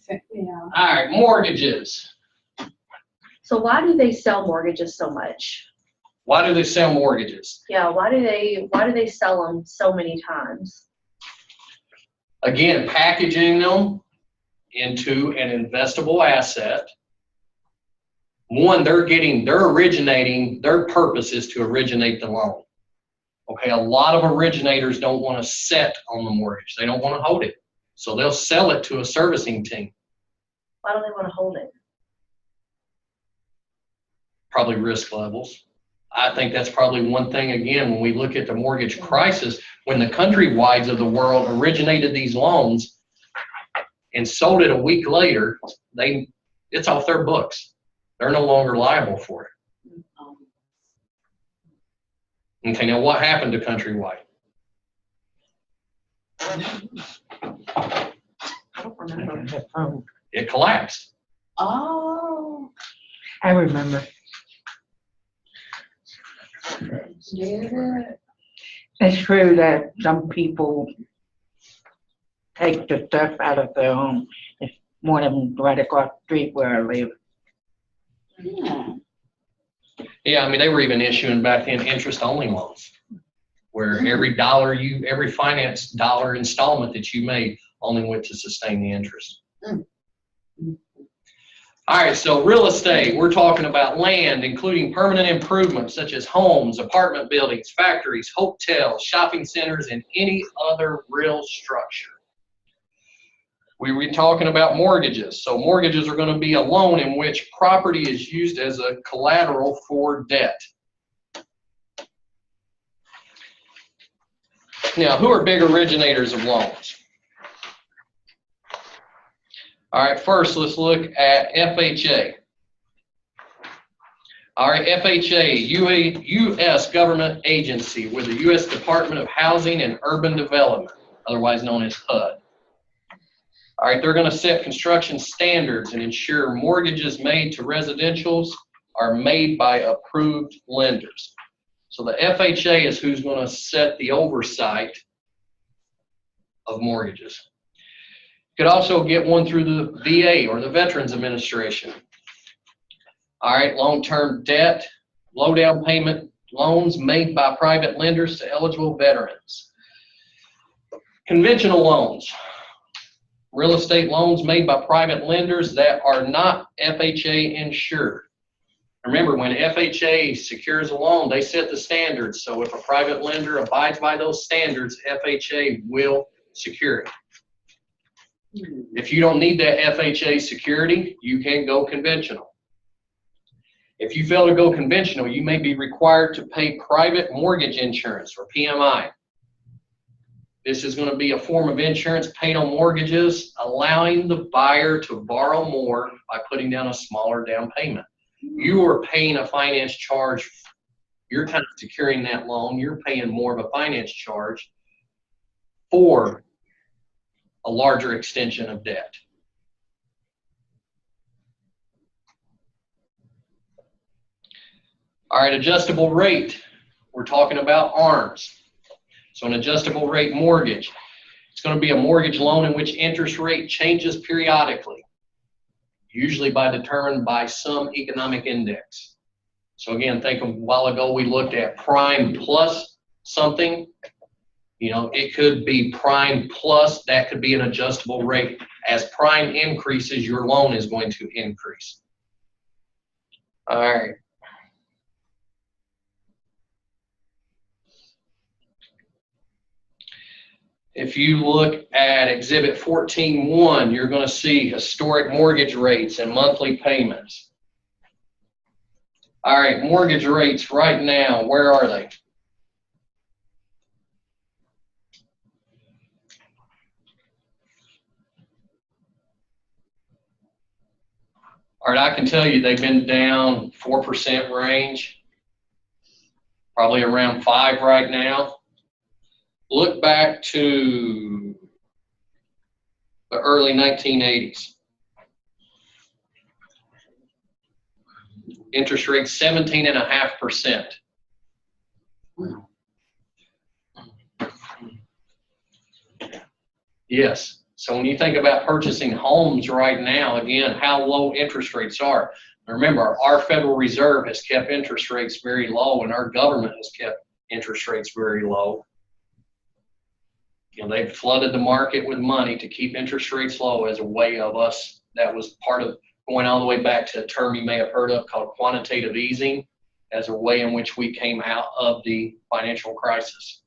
Yeah. All right, mortgages. So why do they sell mortgages so much? Why do they sell mortgages? Yeah, why do they sell them so many times? Again, packaging them into an investable asset. One, they're originating, their purpose is to originate the loan. Okay, a lot of originators don't want to set on the mortgage. They don't want to hold it. So they'll sell it to a servicing team. Why don't they want to hold it? Probably risk levels. I think that's probably one thing, again, when we look at the mortgage crisis, when the Countrywides of the world originated these loans and sold it a week later, it's off their books. They're no longer liable for it. Okay, now what happened to Countrywide? I don't remember. It collapsed. Oh. I remember. Yeah. It's true that some people take the stuff out of their home. It's one of them right across the street where I live. Yeah. Yeah, I mean, they were even issuing back then interest-only loans, where every finance dollar installment that you made only went to sustain the interest. All right, so real estate, we're talking about land, including permanent improvements such as homes, apartment buildings, factories, hotels, shopping centers, and any other real structure. We were talking about mortgages. So mortgages are going to be a loan in which property is used as a collateral for debt. Now, who are big originators of loans? All right, first let's look at FHA. All right, FHA, U.S. government agency with the U.S. Department of Housing and Urban Development, otherwise known as HUD. All right, they're going to set construction standards and ensure mortgages made to residentials are made by approved lenders. So the FHA is who's going to set the oversight of mortgages. You could also get one through the VA or the Veterans Administration. All right, long-term debt, low down payment loans made by private lenders to eligible veterans. Conventional loans. Real estate loans made by private lenders that are not FHA insured. Remember, when FHA secures a loan, they set the standards. So if a private lender abides by those standards, FHA will secure it. If you don't need that FHA security, you can go conventional. If you fail to go conventional, you may be required to pay private mortgage insurance, or PMI. This is going to be a form of insurance paid on mortgages, allowing the buyer to borrow more by putting down a smaller down payment. You are paying a finance charge. You're kind of securing that loan. You're paying more of a finance charge for a larger extension of debt. All right, adjustable rate. We're talking about ARMs. So an adjustable rate mortgage, it's going to be a mortgage loan in which interest rate changes periodically, usually determined by some economic index. So again, think of a while ago we looked at prime plus something. You know, it could be prime plus, that could be an adjustable rate. As prime increases, your loan is going to increase. All right. If you look at Exhibit 14.1, you're going to see historic mortgage rates and monthly payments. All right, mortgage rates right now, where are they? All right, I can tell you they've been down 4% range, probably around 5 right now. Look back to the early 1980s. Interest rate 17.5%. Yes, So when you think about purchasing homes right now, again, how low interest rates are. Remember, our Federal Reserve has kept interest rates very low, and our government has kept interest rates very low. You know, they've flooded the market with money to keep interest rates low as a way of us. That was part of going all the way back to a term you may have heard of called quantitative easing, as a way in which we came out of the financial crisis.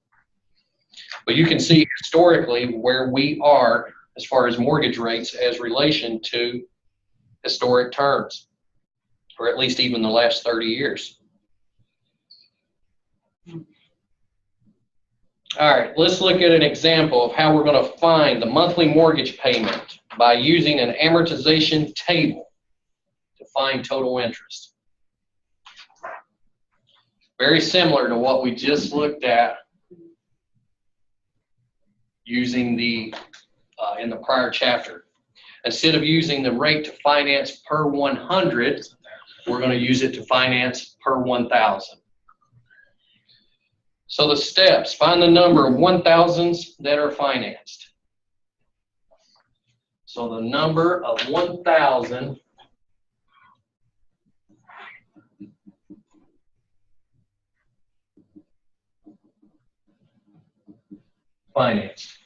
But you can see historically where we are as far as mortgage rates as relation to historic terms, or at least even the last 30 years. All right, let's look at an example of how we're going to find the monthly mortgage payment by using an amortization table to find total interest. Very similar to what we just looked at using the in the prior chapter. Instead of using the rate to finance per 100, we're going to use it to finance per 1,000. So the steps: find the number of 1,000s that are financed. So the number of 1,000 financed.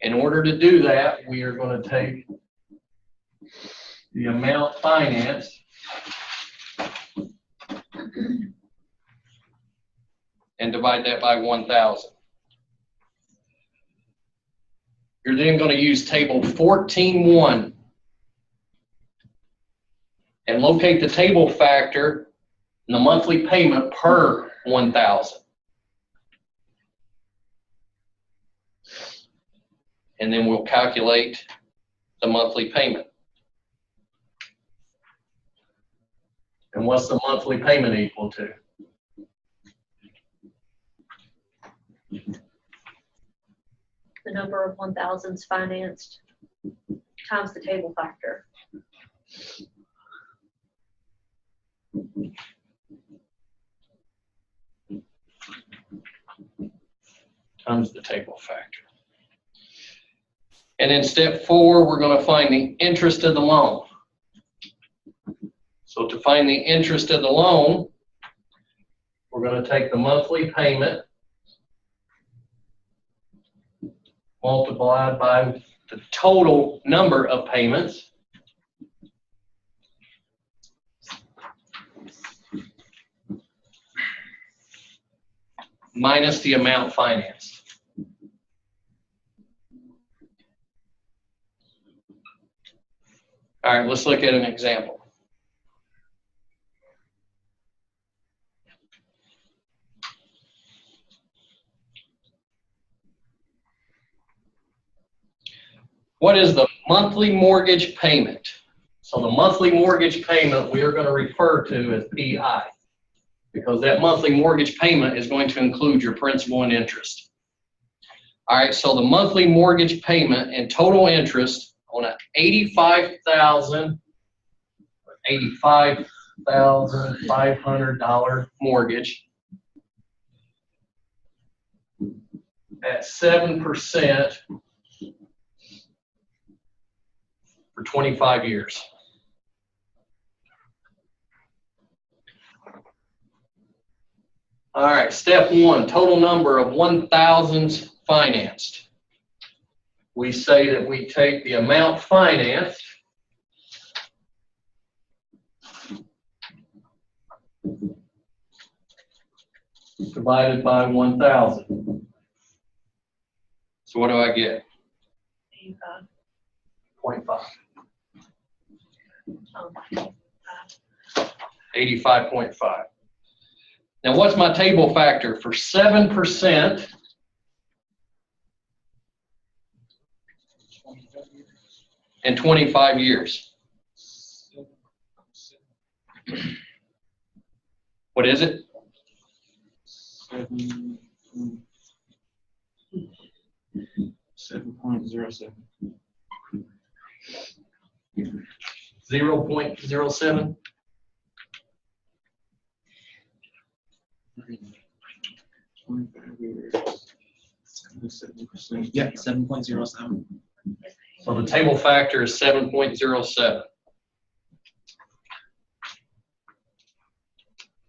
In order to do that, we are going to take the amount financed and divide that by 1,000. You're then going to use table 14.1 and locate the table factor in the monthly payment per 1,000. And then we'll calculate the monthly payment. And what's the monthly payment equal to? The number of 1,000s financed times the table factor. Times the table factor. And in step 4, we're going to find the interest of the loan. So to find the interest of the loan, we're going to take the monthly payment multiplied by the total number of payments minus the amount financed. All right, let's look at an example. What is the monthly mortgage payment? So the monthly mortgage payment we are going to refer to as PI, because that monthly mortgage payment is going to include your principal and interest. All right, so the monthly mortgage payment and total interest on an $85,500 mortgage at 7% for 25 years. All right, step 1, total number of 1,000s financed. We say that we take the amount financed divided by 1,000. So what do I get? 0.5. 85.5. Now what's my table factor for 7% and 25 years? What is it? 7.07. 0.07? 25 years. 7%. Yeah, 7.07. So the table factor is 7.07.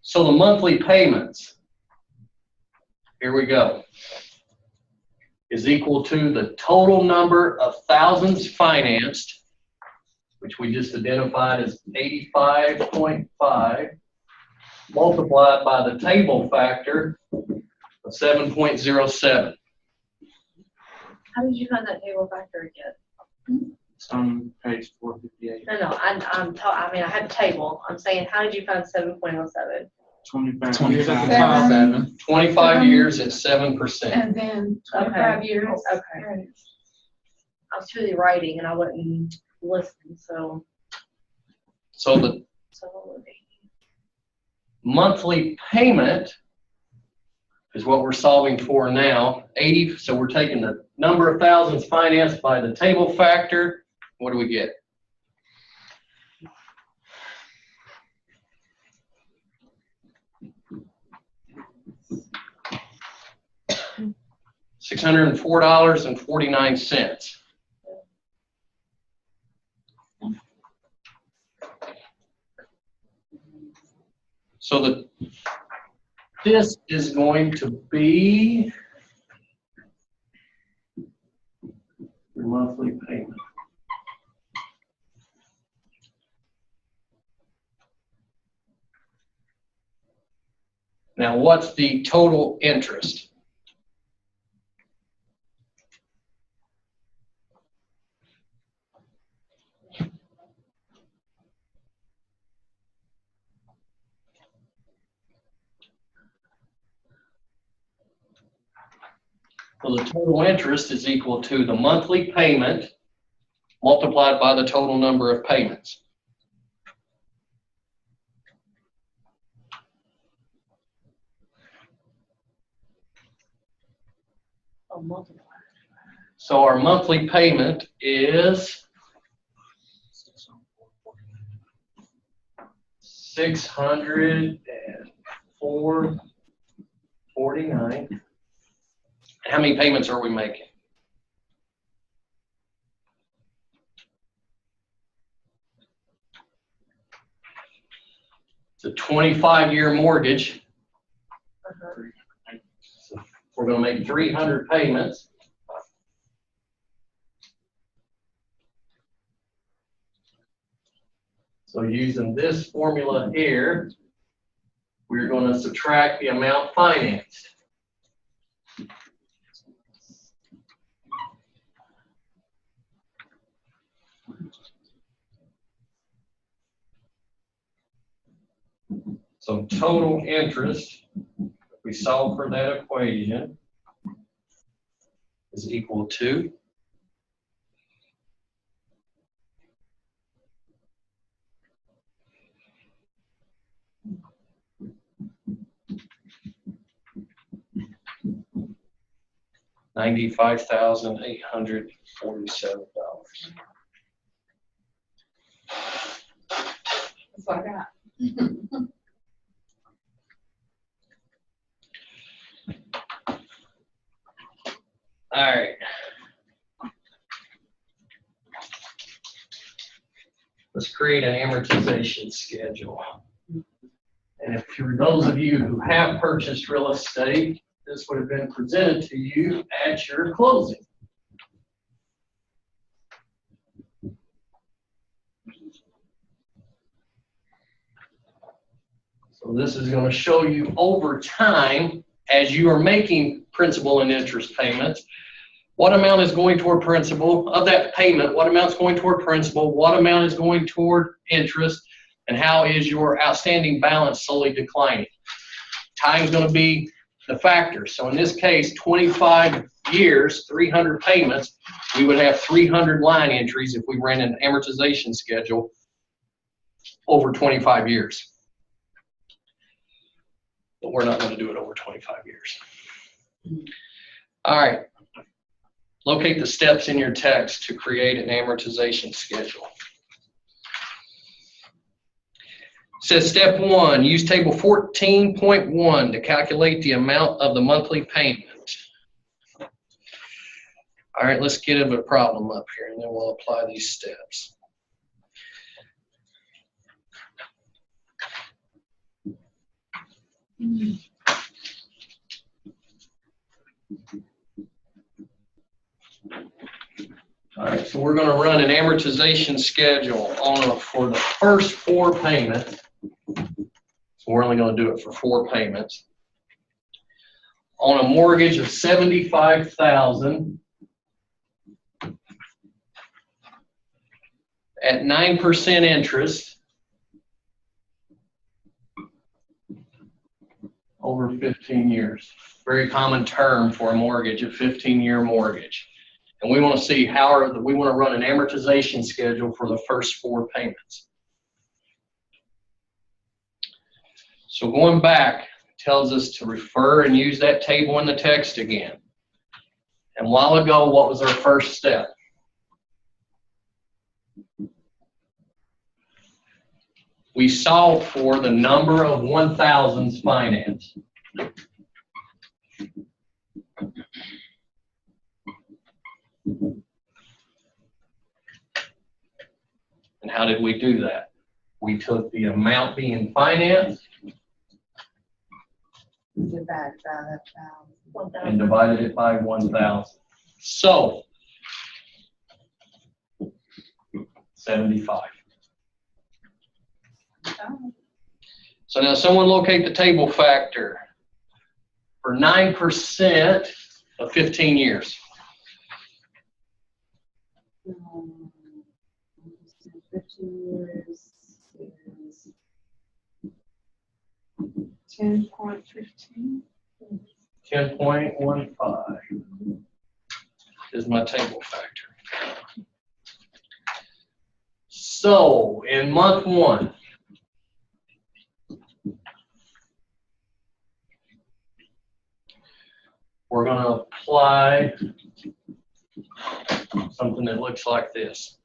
So the monthly payments, here we go, is equal to the total number of thousands financed, which we just identified as 85.5, multiplied by the table factor of 7.07. How did you find that table factor again? It's on page 458. No, I mean, I had a table. I'm saying, how did you find 7.07? 25 years at the 25. top. 7. 25 years at 7%. And then 25 years. Okay. Right. I was truly writing and I wouldn't listen, so. So the what would be? monthly payment is what we're solving for now. 80, so we're taking the number of thousands financed by the table factor. What do we get? $604.49. So this is going to be your monthly payment. Now, what's the total interest? So the total interest is equal to the monthly payment multiplied by the total number of payments. Oh, multiply. So our monthly payment is $604.49. How many payments are we making? It's a 25-year mortgage. So we're going to make 300 payments. So using this formula here, we're going to subtract the amount financed. So total interest, if we solve for that equation, is equal to $95,847. That's what I got. All right. Let's create an amortization schedule. And if for those of you who have purchased real estate, this would have been presented to you at your closing. So this is going to show you over time, as you are making principal and interest payments, what amount is going toward principal of that payment, what amount is going toward principal, what amount is going toward interest, and how is your outstanding balance slowly declining. Time is going to be the factor. So in this case, 25 years, 300 payments, we would have 300 line entries if we ran an amortization schedule over 25 years. But we're not going to do it over 25 years. All right. Locate the steps in your text to create an amortization schedule. It says step 1, use table 14.1 to calculate the amount of the monthly payment. All right, let's get into the problem up here, and then we'll apply these steps. All right, so we're going to run an amortization schedule for the first 4 payments. So we're only going to do it for 4 payments. On a mortgage of $75,000 at 9% interest over 15 years. Very common term for a mortgage, a 15-year mortgage. And we want to see we want to run an amortization schedule for the first 4 payments. So going back tells us to refer and use that table in the text again. And a while ago, what was our first step? We solved for the number of 1,000s financed. And how did we do that? We took the amount being financed Divide by 1,000. and divided it by 1,000. So, 75. So now someone locate the table factor for 9% of 15 years. 15 years is 10.15. 10.15 is my table factor. So in month 1, we're going to apply something that looks like this.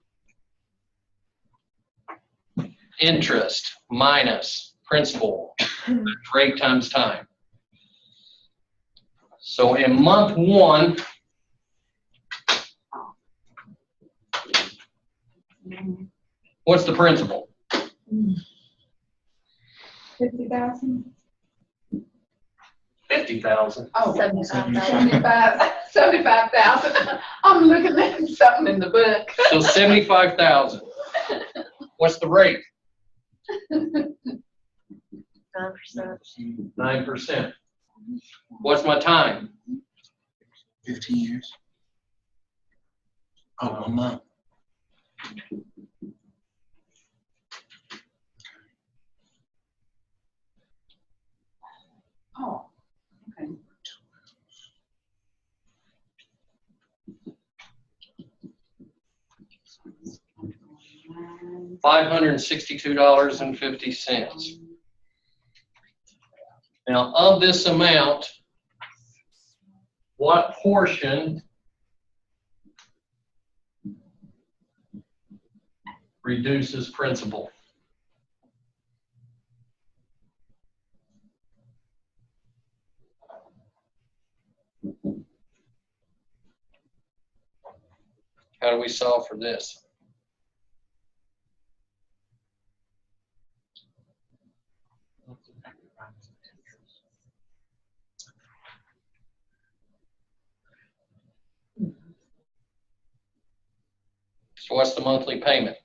Interest minus principal, rate times time. So in month 1, what's the principal? 50,000. 50,000. Oh, 75,000. 75,000. I'm looking at something in the book. So 75,000. What's the rate? 9%. 9%. What's my time? 15 years. Oh, 1 month. Oh, okay. $562.50. Now, of this amount, what portion reduces principal? How do we solve for this? So what's the monthly payment?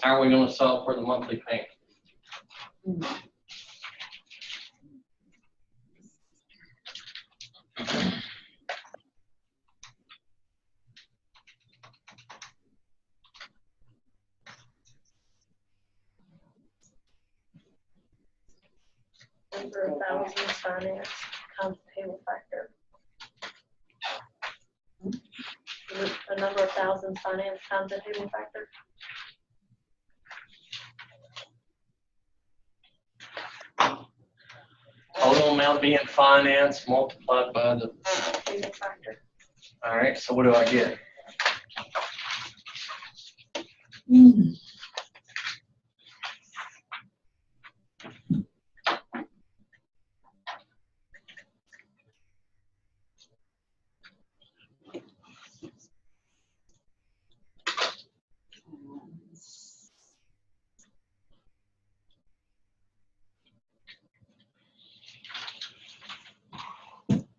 How are we going to solve for the monthly payment? Number of thousands financed times the table factor. The number of thousands financed times the table factor. Total amount being financed multiplied by the Table factor. All right, so what do I get?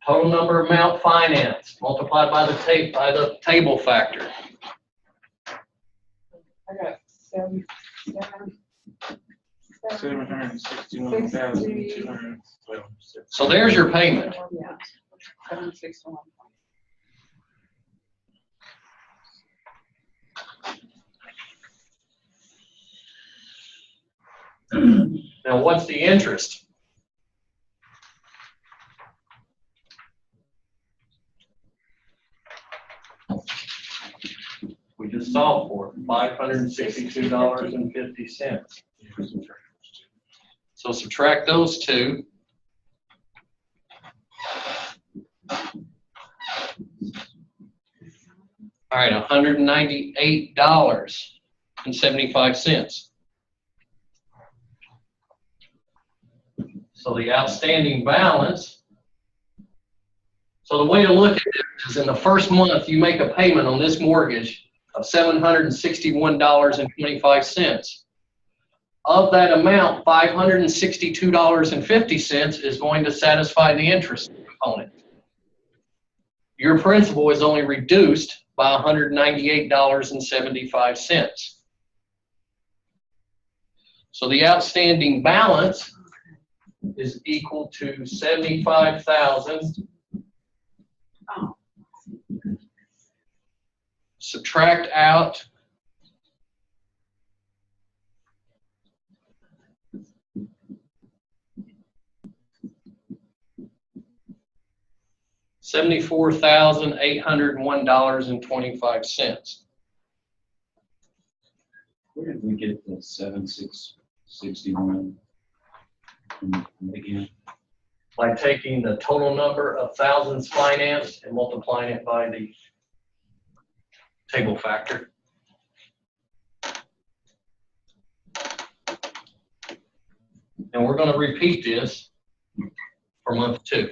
Total number amount financed multiplied by the table factor. I got 761,212. So there's your payment. Yeah. 761. Now, what's the interest? We just solved for it, $562.50. So subtract those two. All right, $198.75. So the outstanding balance. So the way to look at it is in the first month, you make a payment on this mortgage of $761.25. Of that amount, $562.50 is going to satisfy the interest component. Your principal is only reduced by $198.75. So the outstanding balance is equal to $75,000. Oh. Subtract out $74,801.25. Where did we get the 7,661 again? By taking the total number of thousands financed and multiplying it by the table factor. And we're going to repeat this for month 2.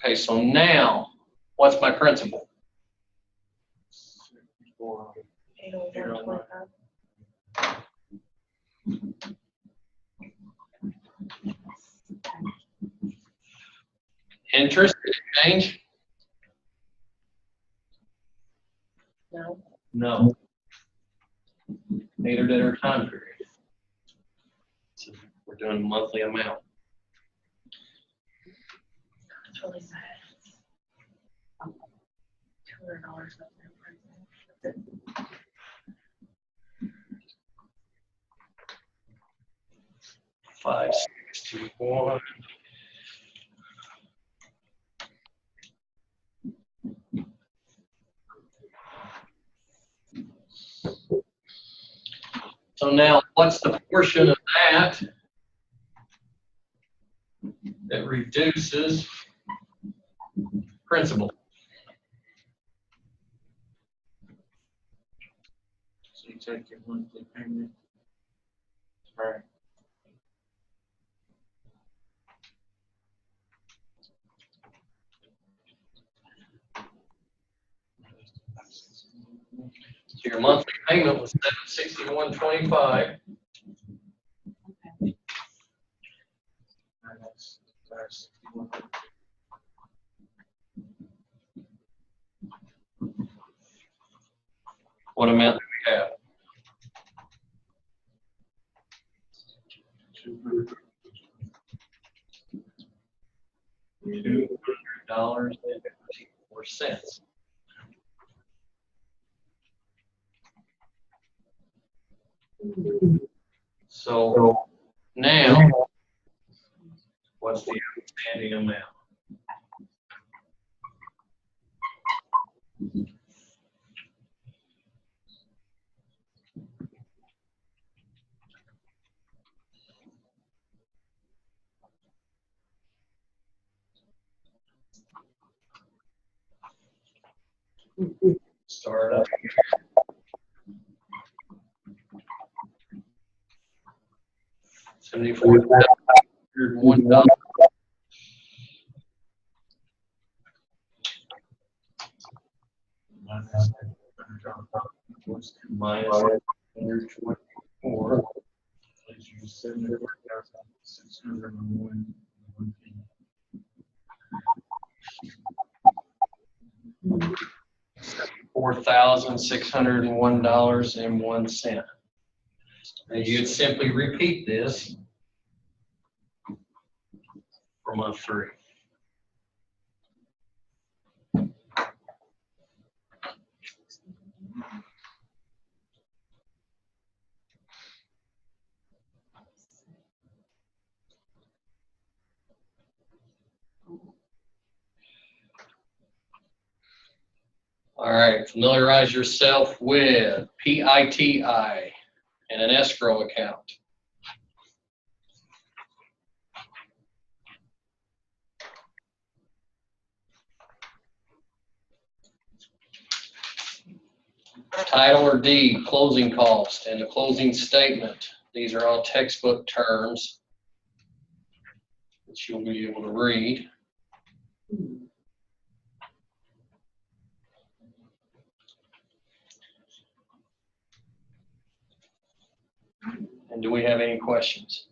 Okay, so now, what's my principal? 801.25. Interest, did it change? No. No. Neither did our time period. So we're doing a monthly amount. It's really sad. $200 up there. That's it. $561. So now, what's the portion of that that reduces principal? So you take your monthly payment. Right. So your monthly payment was $761.25. That's 561. What amount do we have? 200. $200.54. So now, what's the outstanding amount? Start up. $74,100. Minus 124. Please use 74,601. 4,601.01. And you'd simply repeat this for month 3. All right, familiarize yourself with PITI and an escrow account. Title or deed, closing cost, and the closing statement. These are all textbook terms that you'll be able to read. And do we have any questions?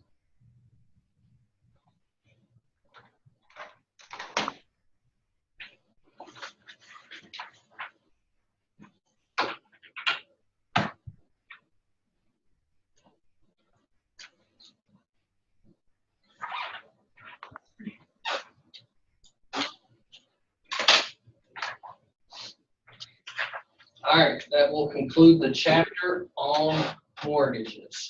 All right, that will conclude the chapter on mortgages.